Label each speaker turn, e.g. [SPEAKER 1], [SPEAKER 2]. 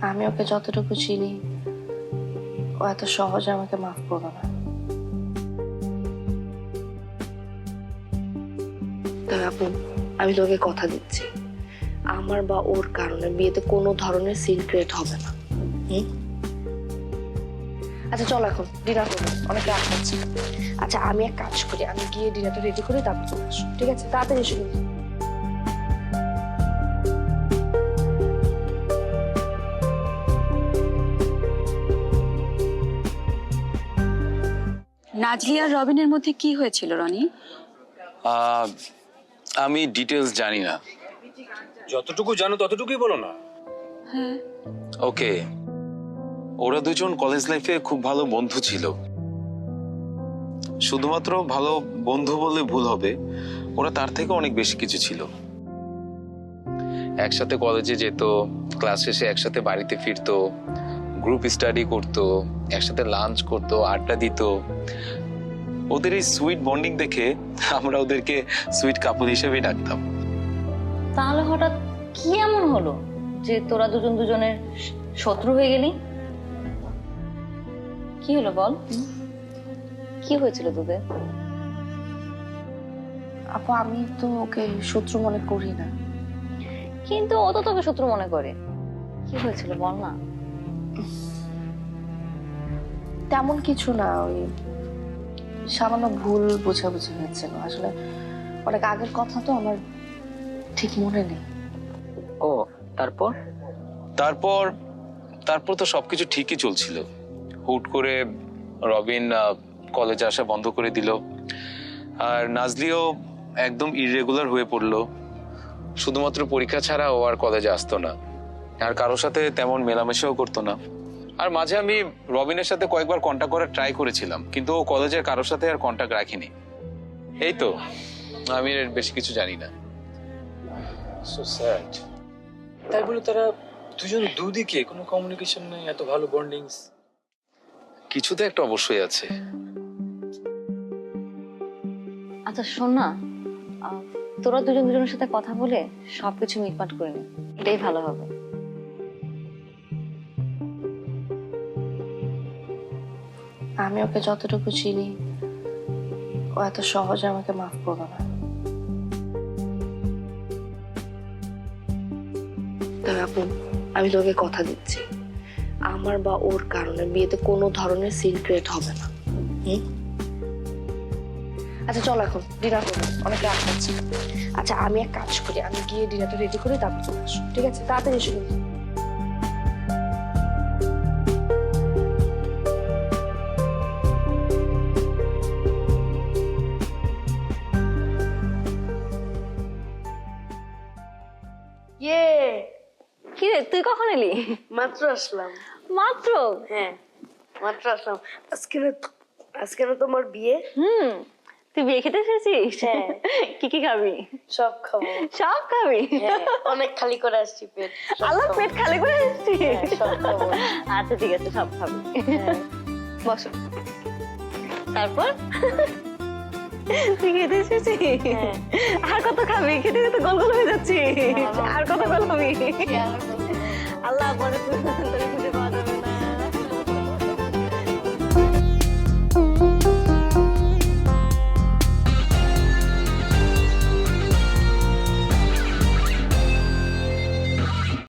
[SPEAKER 1] আমি ওকে যতটুকু চিনি ও এত সহজে আমাকে মাফ করবে না। তবে আপু, আমি তোকে কথা দিচ্ছি, আমার বা ওর কারণে বিয়েতে কোনো ধরনের সিন ক্রিয়েট হবে না। আচ্ছা চল এখন ডিনার করবো, অনেক রাত হচ্ছে। আচ্ছা আমি এক কাজ করি, আমি গিয়ে ডিনারটা রেডি করে তারপর চলে আসবো, ঠিক আছে? তাড়াতাড়ি এসে কিন্তু।
[SPEAKER 2] নাজলি আর রবিনের মধ্যে কি হয়েছিল রনি?
[SPEAKER 3] আমি ডিটেলস জানি না।
[SPEAKER 4] যতটুকু জানো ততটুকুই বলো না।
[SPEAKER 2] হ্যাঁ,
[SPEAKER 3] ওকে, ওরা দুজন কলেজ লাইফে খুব ভালো বন্ধু ছিল। শুধুমাত্র ভালো বন্ধু বলে ভুল হবে, ওরা তার থেকে অনেক বেশি কিছু ছিল। একসাথে কলেজে যেত, ক্লাস শেষে একসাথে বাড়িতে ফিরতো, গ্রুপ স্টাডি করতো, একসাথে লাঞ্চ করতো, আড্ডা দিত। ওদের এই সুইট বন্ডিং দেখে আমরা ওদেরকে সুইট কাপল হিসেবে ডাকতাম।
[SPEAKER 5] তাহলে হঠাৎ কি এমন হলো যে তোরা দুজন দুজনের শত্রু হয়ে গেলি? কি হলো বল, কি হয়েছিল তোদের?
[SPEAKER 1] আপু আমি তো ওকে শত্রু মনে করি না।
[SPEAKER 5] কিন্তু ও তো তোকে শত্রু মনে করে। কি হয়েছিল বল না।
[SPEAKER 1] তেমন কিছু না, ওই সামান্য ভুল বোঝাবুঝি হয়েছিল। আসলে অনেক আগের কথা তো আমার ঠিক মনে নেই।
[SPEAKER 5] ও তারপর?
[SPEAKER 3] তারপর তারপর তো সবকিছু ঠিকই চলছিল। হুট করে রবিন কলেজে আসা বন্ধ করে দিল, আর নাজলিও একদম ইররেগুলার হয়ে পড়লো। শুধুমাত্র পরীক্ষা ছাড়া ও আর কলেজে আসতো না, আর কারোর সাথে তেমন মেলামেশাও করতো না। আর মাঝে আমি রবিনের সাথে কয়েকবার কন্ট্যাক্ট করার ট্রাই করেছিলাম, কিন্তু ও কলেজের কারোর সাথে আর কন্ট্যাক্ট রাখিনি। এই তো, আমি এর বেশি কিছু জানি না।
[SPEAKER 4] So sad. তাই বলে তারা দুজন দুদিকে কোনো কমিউনিকেশন নেই, এত ভালো বন্ডিংস।
[SPEAKER 3] কিছু তো একটা অবশ্যই আছে।
[SPEAKER 5] আচ্ছা শোন না, তোরা দুজন দুজনের সাথে কথা বলে সবকিছু মিটমাট করে নে, এটাই ভালো হবে।
[SPEAKER 1] আমি ওকে যতটুকু চিনি ও এত সহজে আমাকে মাফ করবে না। তবে আপু, আমি তোকে কথা দিচ্ছি, আমার বা ওর কারণে বিয়েতে কোনো ধরনের সিন ক্রিয়েট হবে না। আচ্ছা চল এখন ডিনার করবো, অনেক রাত হচ্ছে। আচ্ছা আমি এক কাজ করি, আমি গিয়ে ডিনারটা রেডি করে তারপর চলে আসবো, ঠিক আছে? তাড়াতাড়ি এসে কিন্তু।
[SPEAKER 6] ইয়ে,
[SPEAKER 5] কি রে, তুই কখন এলি?
[SPEAKER 6] মাত্র আসলাম।
[SPEAKER 5] মাত্র?
[SPEAKER 6] হ্যাঁ মাত্র আসলাম। আজকে না তোমার বিয়ে।
[SPEAKER 5] তুই বিয়ে খেতে এসেছিস?
[SPEAKER 6] হ্যাঁ।
[SPEAKER 5] কি কি খাবি?
[SPEAKER 6] সব খাবো।
[SPEAKER 5] সব খাবি?
[SPEAKER 6] হ্যাঁ, অনেক খালি করে আসছি পেট। সব
[SPEAKER 5] আল্লাহ,
[SPEAKER 6] খাবো।
[SPEAKER 5] পেট খালি করে এসেছিস?
[SPEAKER 6] হ্যাঁ, সব খাবো।
[SPEAKER 5] আচ্ছা ঠিক আছে, সব খাবি।
[SPEAKER 6] হ্যাঁ।
[SPEAKER 5] বসো। তারপর তুই খেতে এসেছিস?
[SPEAKER 6] হ্যাঁ।
[SPEAKER 5] আর কত খাবি? খেতে খেতে গোল গোল হয়ে যাচ্ছি। আর কত গোল খাবি?
[SPEAKER 6] খেয়াল করো।
[SPEAKER 5] আল্লাহ পরে